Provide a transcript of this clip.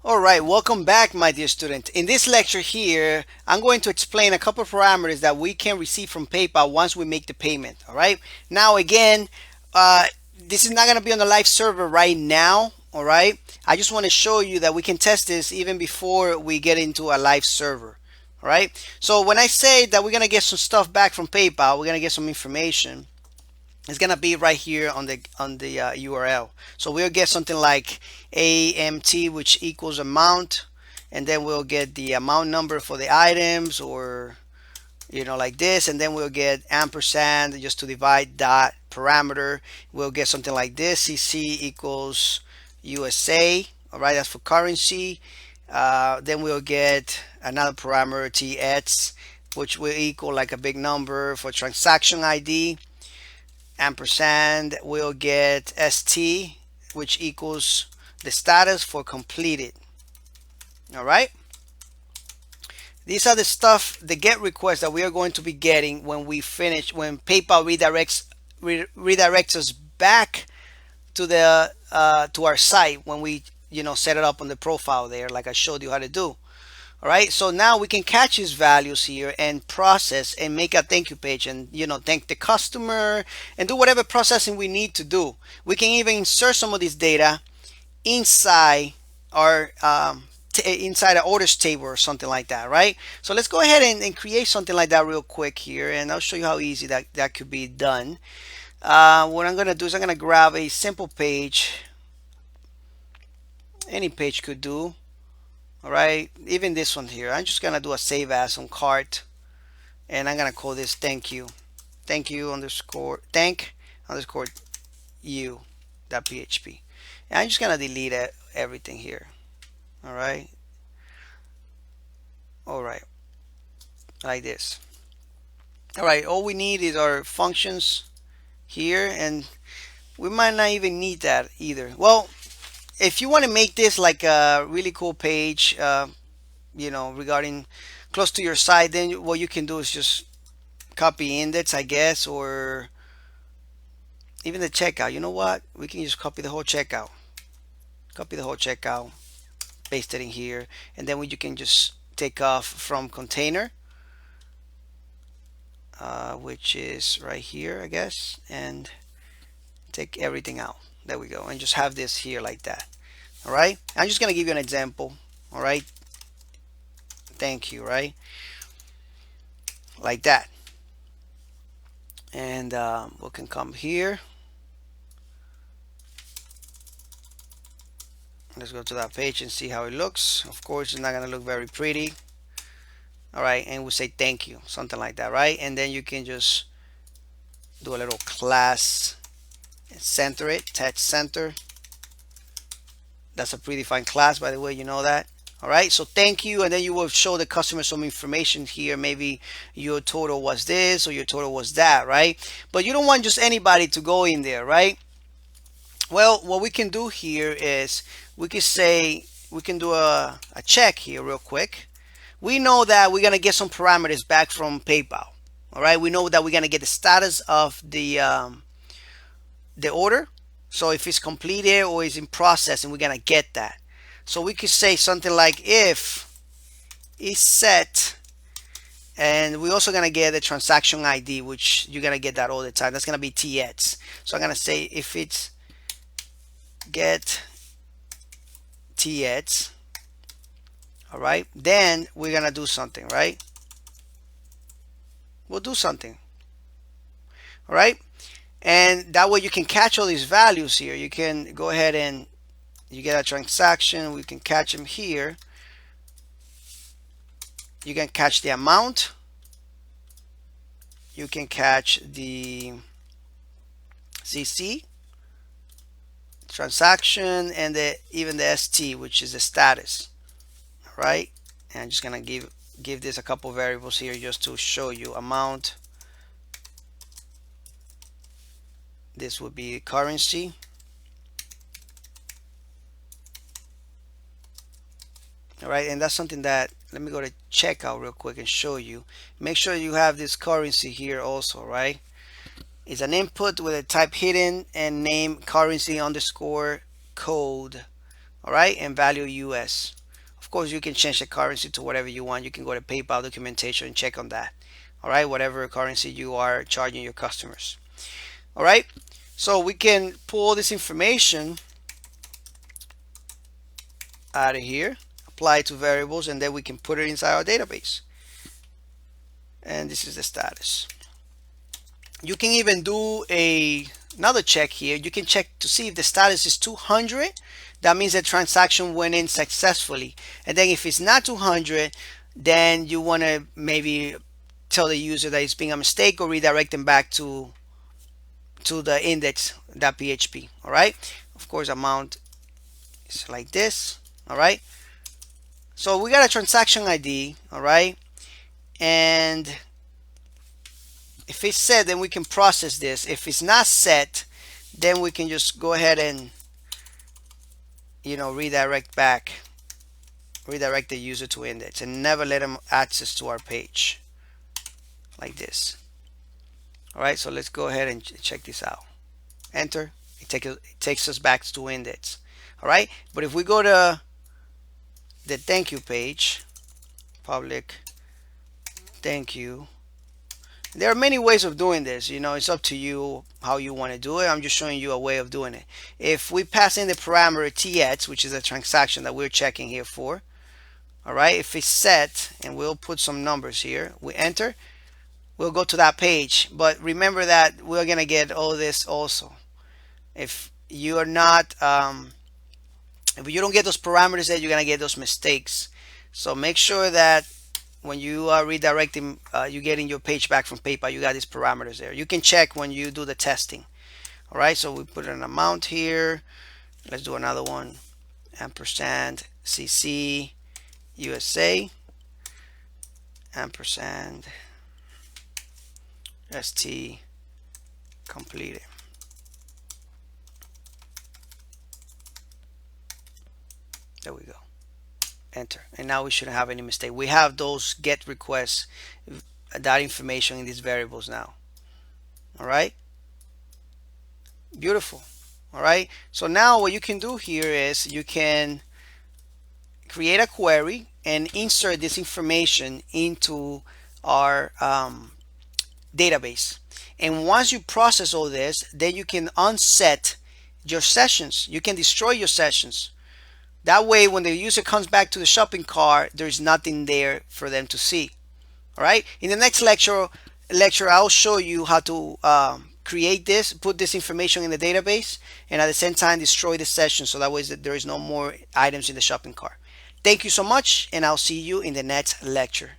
All right, welcome back, my dear student. In this lecture here, I'm going to explain a couple of parameters that we can receive from PayPal once we make the payment. All right. Now, again, this is not going to be on the live server right now. All right. I just want to show you that we can test this even before we get into a live server. All right. So when I say that we're going to get some stuff back from PayPal, we're going to get some information. It's gonna be right here on the URL. So we'll get something like AMT, which equals amount, and then we'll get the amount number for the items, or like this, and then we'll get ampersand just to divide that parameter. We'll get something like this: CC equals USA. All right, that's for currency. Then we'll get another parameter TX, which will equal like a big number for transaction ID. Ampersand will get ST, which equals the status for completed. All right. These are the stuff, the get requests that we are going to be getting when we finish, when PayPal redirects us back to the to our site when we set it up on the profile there, like I showed you how to do. All right, so now we can catch these values here and process and make a thank you page, and thank the customer and do whatever processing we need to do. We can even insert some of this data inside our inside an orders table or something like that, right? So let's go ahead and create something like that real quick here, and I'll show you how easy that could be done. What I'm gonna do is I'm gonna grab a simple page. Any page could do. All right, even this one here, I'm just gonna do a save as on cart, and I'm gonna call this thank you underscore thank underscore you .php, and I'm just gonna delete everything here. All right, like this. All right, all we need is our functions here, and we might not even need that either. Well, if you want to make this like a really cool page, regarding close to your site, then what you can do is just copy index, I guess, or even the checkout. You know what? We can just copy the whole checkout. Paste it in here, and then you can just take off from container, which is right here, I guess, and take everything out. There we go, and just have this here like that. All right, I'm just gonna give you an example. All right, thank you, right, like that. And we can come here. Let's go to that page and see how it looks. Of course, it's not gonna look very pretty. All right, and we say thank you, something like that, right? And then you can just do a little class and center it, touch center. That's a predefined class, by the way, you know that. All right, so thank you, and then you will show the customer some information here. Maybe your total was this or your total was that, right? But you don't want just anybody to go in there, right? Well, what we can do here is we can do a check here real quick. We know that we're gonna get some parameters back from PayPal. All right, we know that we're gonna get the status of the order. So if it's completed or is in process, and we're gonna get that. So we could say something like if is set, and we're also gonna get the transaction ID, which you're gonna get that all the time. That's gonna be TX. So I'm gonna say if it's get TX. All right, then we're gonna do something, right? We'll do something. All right, and that way you can catch all these values here. You can go ahead and you get a transaction. We can catch them here. You can catch the amount. You can catch the CC transaction, and even the ST, which is the status. All right, and I'm just gonna give this a couple variables here just to show you. Amount, this would be currency. All right, and that's something that, let me go to checkout real quick and show you. Make sure you have this currency here also, right? It's an input with a type hidden and name currency underscore code. all right, and value US. Of course, you can change the currency to whatever you want. You can go to PayPal documentation and check on that, all right, whatever currency you are charging your customers. All right, so we can pull this information out of here, apply it to variables, and then we can put it inside our database. And this is the status. You can even do another check here. You can check to see if the status is 200. That means the transaction went in successfully. And then if it's not 200, then you want to maybe tell the user that it's being a mistake or redirect them back to the index.php. All right. Of course, amount is like this. All right. So we got a transaction ID. All right. And if it's set, then we can process this. If it's not set, then we can just go ahead and, you know, redirect the user to index and never let them access to our page like this. All right, so let's go ahead and check this out. Enter. It takes us back to index. All right, but if we go to the thank you page, public thank you. There are many ways of doing this. You know, it's up to you how you want to do it. I'm just showing you a way of doing it. If we pass in the parameter TX, which is a transaction that we're checking here for, all right, if it's set, and we'll put some numbers here, we enter, we'll go to that page. But remember that we're going to get all this also. If you are not, if you don't get those parameters there, you're going to get those mistakes. So make sure that when you are redirecting, you getting your page back from PayPal, you got these parameters there. You can check when you do the testing. All right, so we put an amount here. Let's do another one. Ampersand CC USA. Ampersand ST completed. There we go. Enter, and now we shouldn't have any mistake. We have those get requests, that information in these variables now. All right, beautiful. All right, so now what you can do here is you can create a query and insert this information into our database. And once you process all this, then you can unset your sessions. You can destroy your sessions. That way, when the user comes back to the shopping cart, there's nothing there for them to see. All right. In the next lecture, I'll show you how to create this, put this information in the database, and at the same time destroy the session, so that way there is no more items in the shopping cart. Thank you so much, and I'll see you in the next lecture.